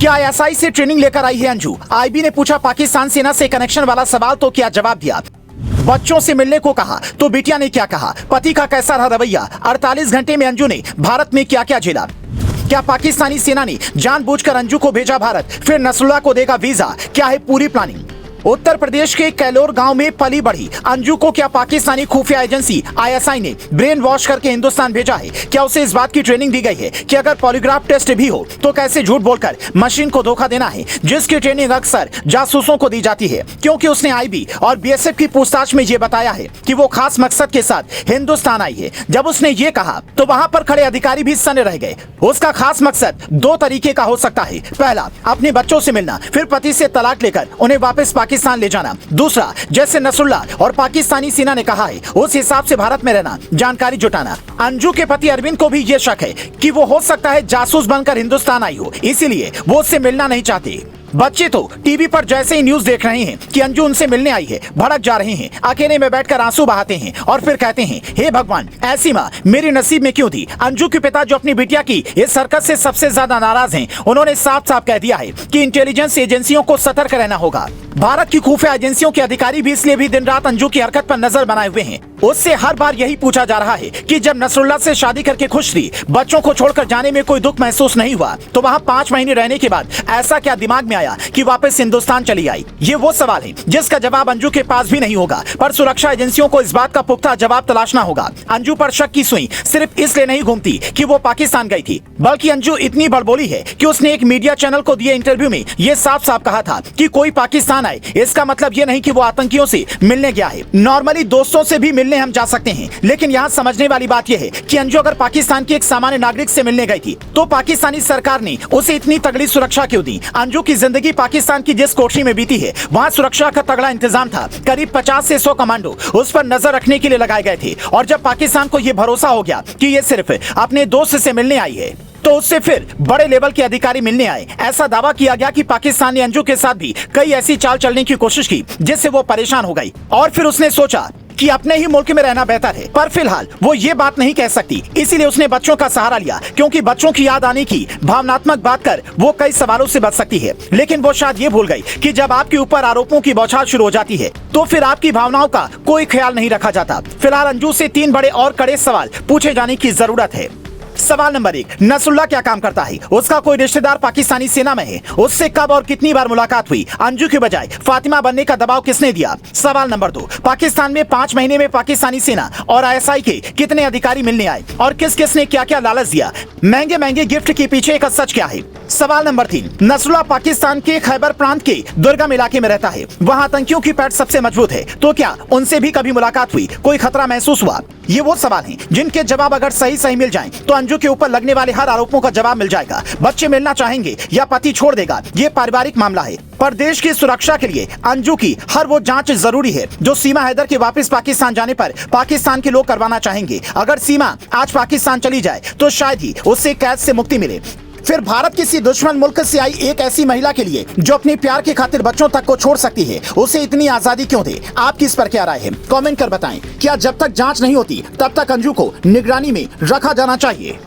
क्या आईएसआई से ट्रेनिंग लेकर आई है अंजू? आईबी ने पूछा पाकिस्तान सेना से कनेक्शन वाला सवाल तो क्या जवाब दिया? बच्चों से मिलने को कहा तो बिटिया ने क्या कहा? पति का कैसा रहा रवैया? 48 घंटे में अंजू ने भारत में क्या क्या झेला? क्या पाकिस्तानी सेना ने जानबूझकर अंजू को भेजा भारत, फिर नसरुल्लाह को देगा वीजा? क्या है पूरी प्लानिंग? उत्तर प्रदेश के कैलोर गांव में पली बढ़ी अंजू को क्या पाकिस्तानी खुफिया एजेंसी आईएसआई ने ब्रेन वॉश करके हिंदुस्तान भेजा है? क्या उसे इस बात की ट्रेनिंग दी गई है कि अगर पॉलीग्राफ टेस्ट भी हो तो कैसे झूठ बोलकर मशीन को धोखा देना है, जिसकी ट्रेनिंग अक्सर जासूसों को दी जाती है, क्योंकि उसने आईबी और बीएसएफ की पूछताछ में ये बताया है कि वो खास मकसद के साथ हिंदुस्तान आई है। जब उसने ये कहा तो वहां पर खड़े अधिकारी भी सन्न रह गए। उसका खास मकसद दो तरीके का हो सकता है, पहला अपने बच्चों से मिलना, फिर पति से तलाक लेकर उन्हें वापस पाकिस्तान ले जाना। दूसरा, जैसे नसरुल्लाह और पाकिस्तानी सेना ने कहा है उस हिसाब से भारत में रहना, जानकारी जुटाना। अंजू के पति अरविंद को भी ये शक है कि वो हो सकता है जासूस बनकर हिंदुस्तान आई हो, इसीलिए वो उससे मिलना नहीं चाहते। बच्चे तो टीवी पर जैसे ही न्यूज देख रहे हैं कि अंजू उनसे मिलने आई है, भड़क जा रहे हैं, अकेले में बैठकर आंसू बहाते हैं और फिर कहते हैं, हे भगवान, ऐसी माँ मेरे नसीब में क्यों थी? अंजू के पिता जो अपनी बिटिया की इस हरकत से सबसे ज्यादा नाराज हैं, उन्होंने साफ साफ कह दिया है कि इंटेलिजेंस एजेंसियों को सतर्क रहना होगा। भारत की खुफिया एजेंसियों के अधिकारी भी इसलिए भी दिन रात अंजू की हरकत पर नजर बनाए हुए हैं। उससे हर बार यही पूछा जा रहा है कि जब नसरुल्लाह से शादी करके खुश थी, बच्चों को छोड़कर जाने में कोई दुख महसूस नहीं हुआ, तो वहाँ 5 महीने रहने के बाद ऐसा क्या दिमाग में आया कि वापस हिंदुस्तान चली आई? ये वो सवाल है जिसका जवाब अंजू के पास भी नहीं होगा, पर सुरक्षा एजेंसियों को इस बात का पुख्ता जवाब तलाशना होगा। अंजू पर शक की सुई सिर्फ इसलिए नहीं घूमती कि वो पाकिस्तान गई थी, बल्कि अंजू इतनी बड़बोली है कि उसने एक मीडिया चैनल को दिए इंटरव्यू में ये साफ साफ कहा था कि कोई पाकिस्तान आए इसका मतलब ये नहीं कि वो आतंकियों से मिलने गया है। नॉर्मली दोस्तों से भी मिलने हम जा सकते हैं, लेकिन यहाँ समझने वाली बात यह है कि अंजू अगर पाकिस्तान की एक सामान्य नागरिक से मिलने गई थी तो पाकिस्तानी सरकार ने उसे इतनी तगड़ी सुरक्षा क्यों दी? अंजू की जिंदगी पाकिस्तान की जिस कोठरी में बीती है, वहाँ सुरक्षा का तगड़ा इंतजाम था। करीब 50 से 100 कमांडो उस पर नजर रखने के लिए लगाए गए थे, और जब पाकिस्तान को यह भरोसा हो गया कि ये सिर्फ अपने दोस्त से मिलने आई है, तो उससे फिर बड़े लेवल के अधिकारी मिलने आए। ऐसा दावा किया गया कि पाकिस्तान ने अंजू के साथ भी कई ऐसी चाल चलने की कोशिश की जिससे वो परेशान हो गई, और फिर उसने सोचा कि अपने ही मुल्क में रहना बेहतर है। पर फिलहाल वो ये बात नहीं कह सकती, इसीलिए उसने बच्चों का सहारा लिया, क्योंकि बच्चों की याद आने की भावनात्मक बात कर वो कई सवालों से बच सकती है। लेकिन वो शायद ये भूल गई कि जब आपके ऊपर आरोपों की बौछार शुरू हो जाती है तो फिर आपकी भावनाओं का कोई ख्याल नहीं रखा जाता। फिलहाल अंजू से 3 बड़े और कड़े सवाल पूछे जाने की जरूरत है। सवाल नंबर 1, नसरुल्लाह क्या काम करता है? उसका कोई रिश्तेदार पाकिस्तानी सेना में है? उससे कब और कितनी बार मुलाकात हुई? अंजू के बजाय फातिमा बनने का दबाव किसने दिया? सवाल नंबर 2, पाकिस्तान में 5 महीने में पाकिस्तानी सेना और आईएसआई के कितने अधिकारी मिलने आए और किस किस ने क्या क्या लालच दिया? महंगे महंगे गिफ्ट के पीछे का सच क्या है? सवाल नंबर 3, नसरुल्लाह पाकिस्तान के खैबर प्रांत के दुर्गम इलाके में रहता है, वहाँ आतंकियों की पैठ सबसे मजबूत है, तो क्या उनसे भी कभी मुलाकात हुई? कोई खतरा महसूस हुआ? ये वो सवाल हैं जिनके जवाब अगर सही सही मिल जाएं तो अंजू के ऊपर लगने वाले हर आरोपों का जवाब मिल जाएगा। बच्चे मिलना चाहेंगे या पति छोड़ देगा, ये पारिवारिक मामला है, पर देश की सुरक्षा के लिए अंजू की हर वो जांच जरूरी है जो सीमा हैदर के वापस पाकिस्तान जाने पर पाकिस्तान के लोग करवाना चाहेंगे। अगर सीमा आज पाकिस्तान चली जाए तो शायद ही उससे कैद से मुक्ति मिले। फिर भारत किसी दुश्मन मुल्क से आई एक ऐसी महिला के लिए जो अपने प्यार के खातिर बच्चों तक को छोड़ सकती है, उसे इतनी आजादी क्यों दे? आपकी इस पर क्या राय है? कमेंट कर बताएं। क्या जब तक जांच नहीं होती तब तक अंजू को निगरानी में रखा जाना चाहिए?